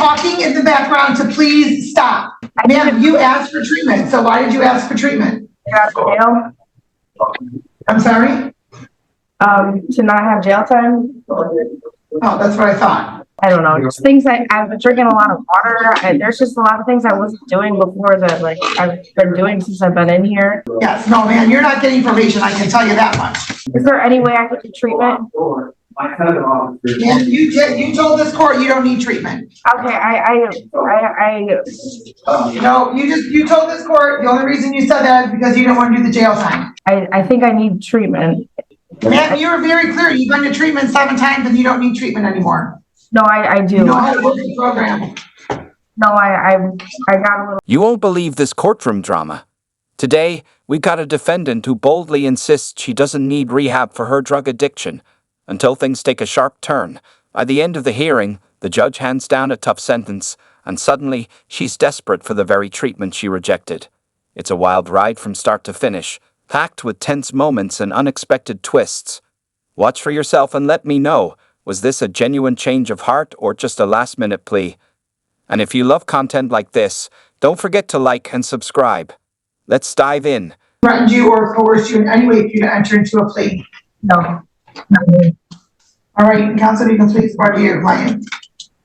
talking in the background to please stop. Ma'am, you asked for treatment, so why did you ask for treatment? Jail. I'm sorry? To not have jail time. Oh, that's what I thought. I don't know. Just things I've been drinking a lot of water. There's just a lot of things I wasn't doing before that, like, I've been doing since I've been in here. Yes, no, man, you're not getting probation, I can tell you that much. Is there any way I could get treatment? And you told this court you don't need treatment. Okay, No, you told this court the only reason you said that is because you didn't want to do the jail time. I think I need treatment. Ma'am, you were very clear. You've been to treatment 7 times and you don't need treatment anymore. No, I do. You know how to work the program. No, I got a little. You won't believe this courtroom drama. Today, we got a defendant who boldly insists she doesn't need rehab for her drug addiction, until things take a sharp turn. By the end of the hearing, the judge hands down a tough sentence, and suddenly, she's desperate for the very treatment she rejected. It's a wild ride from start to finish, packed with tense moments and unexpected twists. Watch for yourself and let me know, was this a genuine change of heart or just a last-minute plea? And if you love content like this, don't forget to like and subscribe. Let's dive in. Threatened you or coerced you in any way for you to enter into a plea? No. All right, counsel, you can please pardon your client.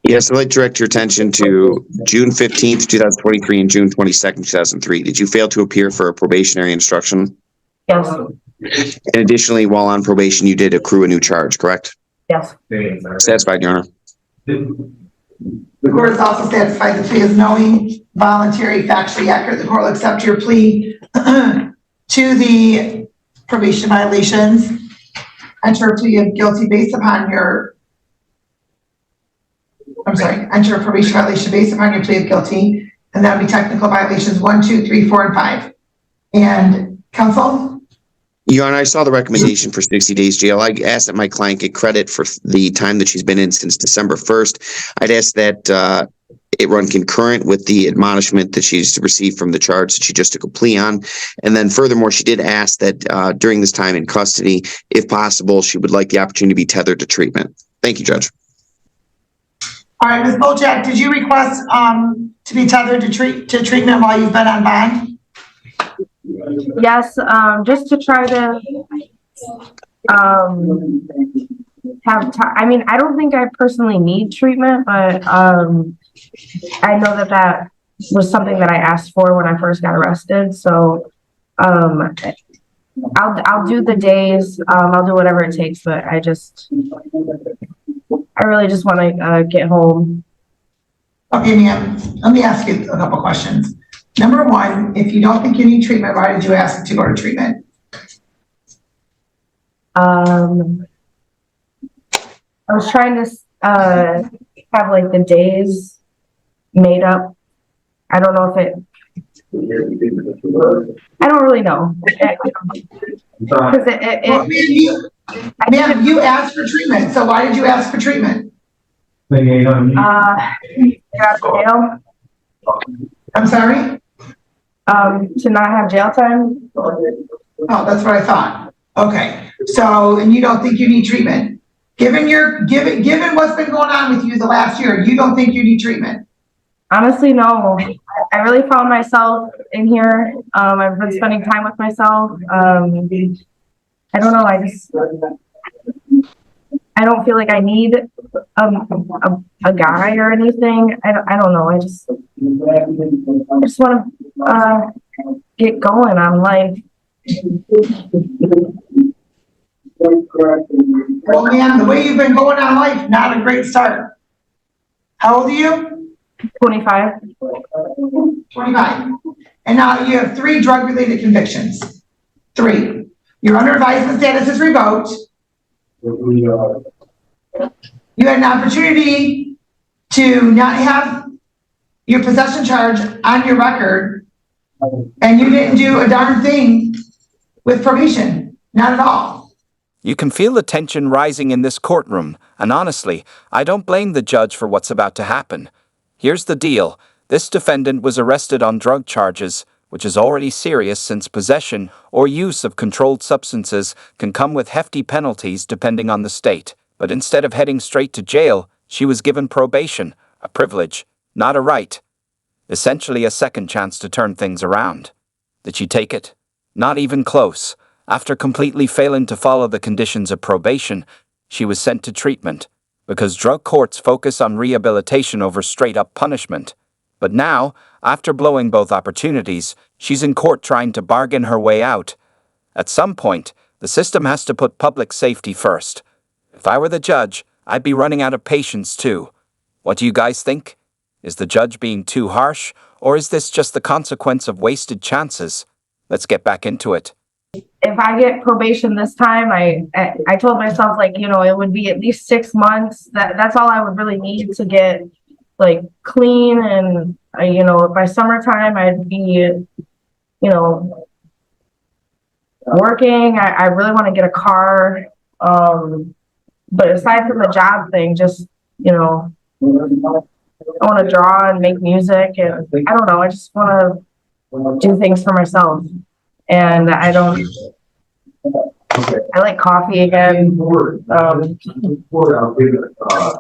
Yes, I'd like to direct your attention to June 15th, 2023 and June 22nd, 2003. Did you fail to appear for a probationary instruction? Yes. And additionally, while on probation, you did accrue a new charge, correct? Yes. Satisfied, Your Honor. The court is also satisfied the plea is knowing, voluntary, factually accurate. The court will accept your plea to the probation violations. Enter a plea of guilty based upon your, enter a probation violation based upon your plea of guilty, and that would be technical violations 1, 2, 3, 4, and 5. And counsel? Your Honor, I saw the recommendation for 60 days jail. I asked that my client get credit for the time that she's been in since December 1st. I'd ask that it run concurrent with the admonishment that she's received from the charge that she just took a plea on. And then furthermore, she did ask that during this time in custody, if possible, she would like the opportunity to be tethered to treatment. Thank you, Judge. All right, Ms. Bolchak, did you request to be tethered to treatment while you've been on bond? Yes, just to try to have time. I mean, I don't think I personally need treatment, but I know that was something that I asked for when I first got arrested. So I'll do the days. I'll do whatever it takes, but I really just want to get home. Okay, ma'am, let me ask you a couple questions. Number one, if you don't think you need treatment, why did you ask to go to treatment? I was trying to have like the days made up. I don't know if I don't really know. Ma'am, you asked for treatment, so why did you ask for treatment? Jail. I'm sorry? To not have jail time. Oh, that's what I thought. Okay, so, and you don't think you need treatment? Given what's been going on with you the last year, you don't think you need treatment? Honestly, no. I really found myself in here. I've been spending time with myself. I don't know. I don't feel like I need a guy or anything. I don't know. I just want to get going on life. Well, man, the way you've been going on life, not a great start. How old are you? 25. 25. And now you have 3 drug-related convictions. 3. Your under advisement status is revoked. You had an opportunity to not have your possession charge on your record, and you didn't do a darn thing with probation. Not at all. You can feel the tension rising in this courtroom, and honestly, I don't blame the judge for what's about to happen. Here's the deal. This defendant was arrested on drug charges, which is already serious since possession or use of controlled substances can come with hefty penalties depending on the state. But instead of heading straight to jail, she was given probation, a privilege, not a right. Essentially a second chance to turn things around. Did she take it? Not even close. After completely failing to follow the conditions of probation, she was sent to treatment, because drug courts focus on rehabilitation over straight-up punishment. But now, after blowing both opportunities, she's in court trying to bargain her way out. At some point, the system has to put public safety first. If I were the judge, I'd be running out of patience too. What do you guys think? Is the judge being too harsh, or is this just the consequence of wasted chances? Let's get back into it. If I get probation this time, I told myself, like, you know, it would be at least 6 months. That's all I would really need to get like clean, and you know, by summertime I'd be, you know, working. I really want to get a car. But aside from the job thing, just, you know, I want to draw and make music, and I don't know, I just want to do things for myself. And I like coffee again. I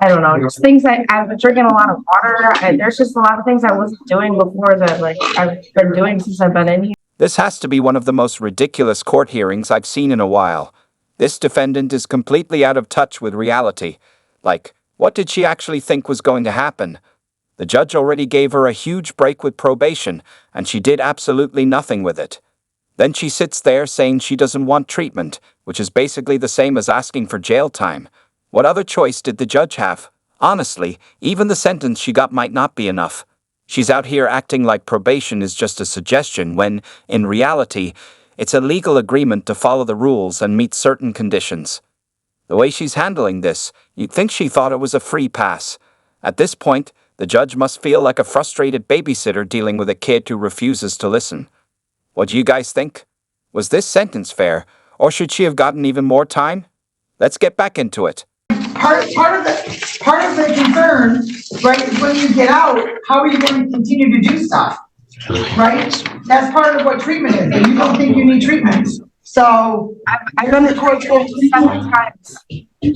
don't know, just things I've been drinking a lot of water. There's just a lot of things I wasn't doing before that, like, I've been doing since I've been in here. This has to be one of the most ridiculous court hearings I've seen in a while. This defendant is completely out of touch with reality. Like, what did she actually think was going to happen? The judge already gave her a huge break with probation, and she did absolutely nothing with it. Then she sits there saying she doesn't want treatment, which is basically the same as asking for jail time. What other choice did the judge have? Honestly, even the sentence she got might not be enough. She's out here acting like probation is just a suggestion when, in reality, it's a legal agreement to follow the rules and meet certain conditions. The way she's handling this, you'd think she thought it was a free pass. At this point, the judge must feel like a frustrated babysitter dealing with a kid who refuses to listen. What do you guys think? Was this sentence fair, or should she have gotten even more time? Let's get back into it. Part of the concern, right, is when you get out, how are you going to continue to do stuff? Right? That's part of what treatment is, and you don't think you need treatment. So I've been to court 7 times.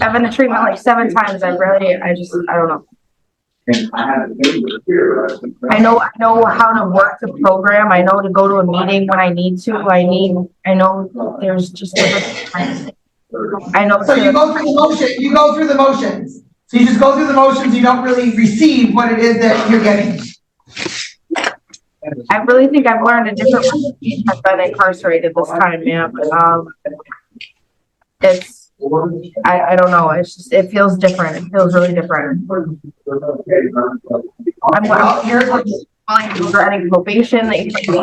I've been to treatment like 7 times. I don't know. I know how to work the program. I know to go to a meeting when I need to. I know there's just different times. I know. So you go through the motion. You go through the motions. So you just go through the motions. You don't really receive what it is that you're getting. I really think I've learned a different way. I've been incarcerated this time, man. It's I don't know. It's just, it feels different. It feels really different. Here's what for any probation that you can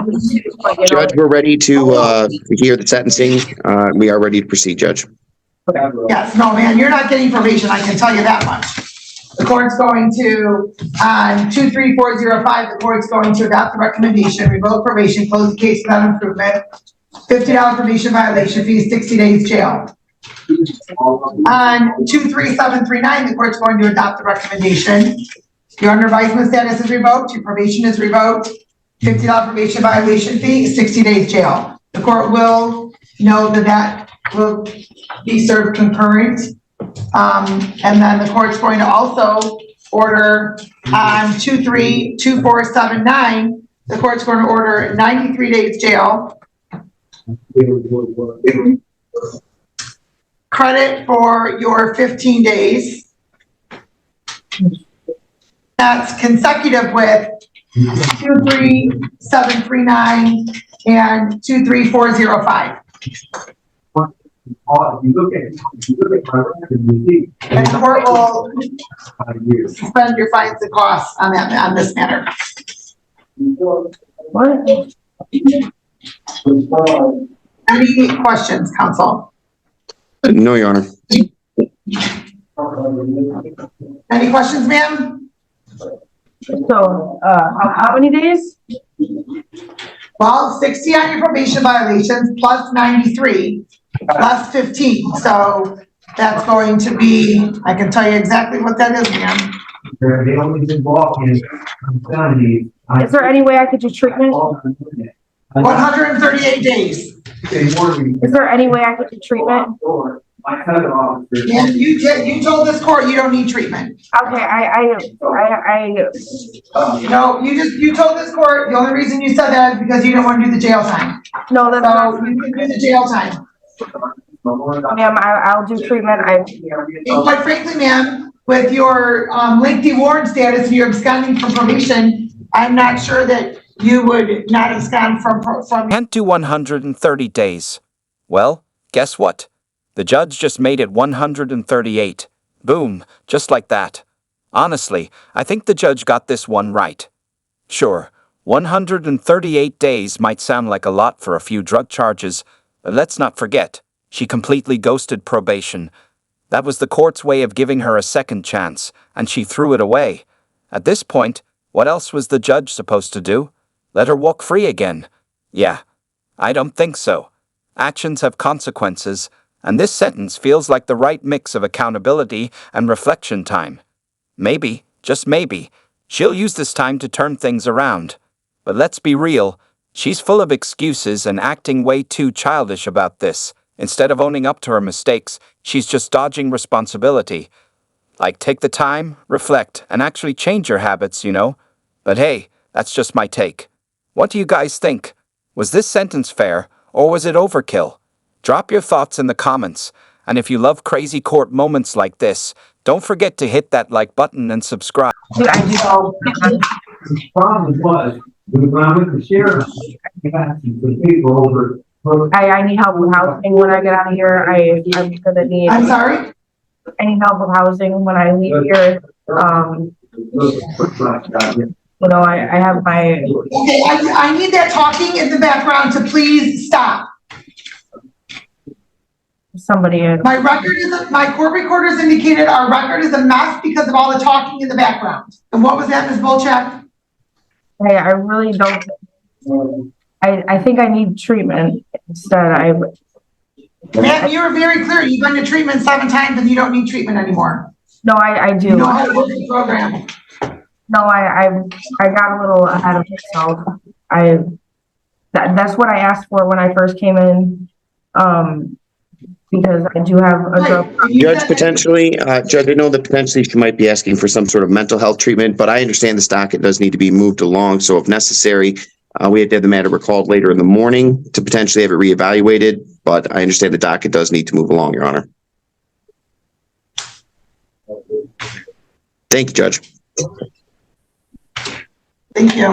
Judge, we're ready to hear the sentencing. We are ready to proceed, Judge. Okay. Yes, no, man, you're not getting probation. I can tell you that much. The court's going to, on 23405, the court's going to adopt the recommendation, revoke probation, close the case without improvement, $50 probation violation fee, 60 days jail. On 23739, the court's going to adopt the recommendation. Your under advisement status is revoked, your probation is revoked, $50 probation violation fee, 60 days jail. The court will know that will be served concurrent. And then the court's going to also order on 232479, the court's going to order 93 days jail. Credit for your 15 days. That's consecutive with 23739 and 23405. And the court will suspend your fines and costs on this matter. What? Any questions, counsel? No, Your Honor. Any questions, ma'am? So, how many days? Well, 60 on your probation violations plus 93, plus 15. So that's going to be, I can tell you exactly what that is, ma'am. They only been walking. Is there any way I could do treatment? 138 days. Is there any way I could do treatment? My other officer. And you told this court you don't need treatment. Okay, No, you told this court, the only reason you said that is because you didn't want to do the jail time. no, that's not, So you can do the jail time. ma'am, I'll do treatment. And quite frankly, ma'am, with your lengthy warrant status and you're absconding from probation, I'm not sure that you would not abscond from. Can't do 130 days. Well, guess what? The judge just made it 138. Boom, just like that. Honestly, I think the judge got this one right. Sure, 138 days might sound like a lot for a few drug charges, but let's not forget, she completely ghosted probation. That was the court's way of giving her a second chance, and she threw it away. At this point, what else was the judge supposed to do? Let her walk free again? Yeah, I don't think so. Actions have consequences, and this sentence feels like the right mix of accountability and reflection time. Maybe, just maybe, she'll use this time to turn things around. But let's be real, she's full of excuses and acting way too childish about this. Instead of owning up to her mistakes, she's just dodging responsibility. Like, take the time, reflect, and actually change your habits, you know? But hey, that's just my take. What do you guys think? Was this sentence fair, or was it overkill? Drop your thoughts in the comments, and if you love crazy court moments like this, don't forget to hit that like button and subscribe. The problem was, when I went to sheriff, I got some people over. I need help with housing when I get out of here. I'm gonna need. I'm sorry? I need help with housing when I leave here. You know, I have my. Okay, I need that talking in the background to please stop. Somebody. My court recorders indicated our record is a mess because of all the talking in the background. And what was that, Ms. Bolchak? Hey, I really don't. I think I need treatment instead. Ma'am, you were very clear. You've been to treatment 7 times and you don't need treatment anymore. No, I do. You know how to work the program. No, I got a little ahead of myself. That's what I asked for when I first came in. Because I do have a drug. Judge, potentially, Judge, I know that potentially she might be asking for some sort of mental health treatment, but I understand this docket does need to be moved along. So if necessary, we have to have the matter recalled later in the morning to potentially have it reevaluated. But I understand the docket does need to move along, Your Honor. Thank you, Judge. Thank you.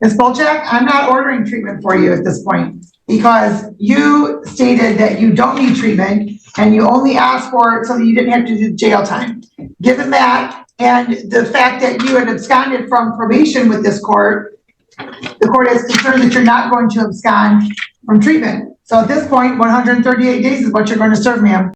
Ms. Bolchak, I'm not ordering treatment for you at this point because you stated that you don't need treatment and you only asked for it so that you didn't have to do jail time. Given that and the fact that you had absconded from probation with this court, the court is concerned that you're not going to abscond from treatment. So at this point, 138 days is what you're going to serve, ma'am.